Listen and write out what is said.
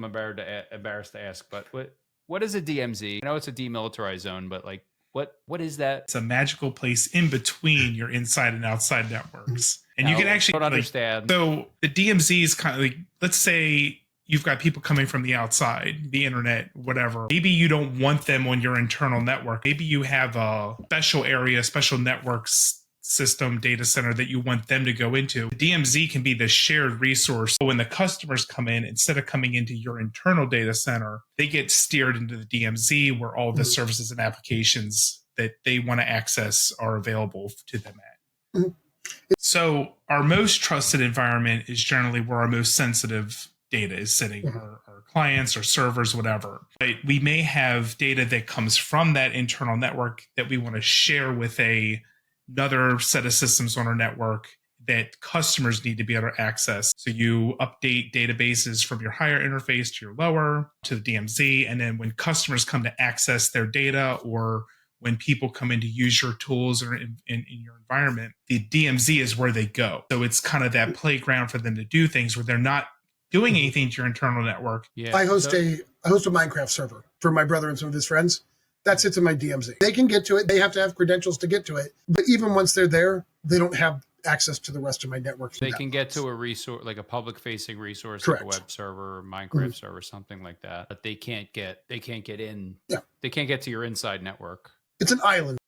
embarrassed to ask, but what is a DMZ? I know it's a demilitarized zone, but like, what is that? It's a magical place in between your inside and outside networks. And you can actually don't understand. So the DMZ is kind of like, let's say you've got people coming from the outside, the internet, whatever. Maybe you don't want them on your internal network. Maybe you have a special area, special networks system data center that you want them to go into. The DMZ can be the shared resource. So when the customers come in, instead of coming into your internal data center, they get steered into the DMZ where all the services and applications that they want to access are available to them at. So our most trusted environment is generally where our most sensitive data is sitting, our clients or servers, whatever. But we may have data that comes from that internal network that we want to share with another set of systems on our network that customers need to be able to access. So you update databases from your higher interface to your lower, to the DMZ. And then when customers come to access their data, or when people come in to use your tools or in your environment, the DMZ is where they go. So it's kind of that playground for them to do things where they're not doing anything to your internal network. Yeah. I host a Minecraft server for my brother and some of his friends. That sits in my DMZ. They can get to it. They have to have credentials to get to it. But even once they're there, they don't have access to the rest of my network. They can get to a resource, like a public-facing resource, Correct. like a web server, or Minecraft server, something like that. But they can't get in. Yeah. They can't get to your inside network. It's an island.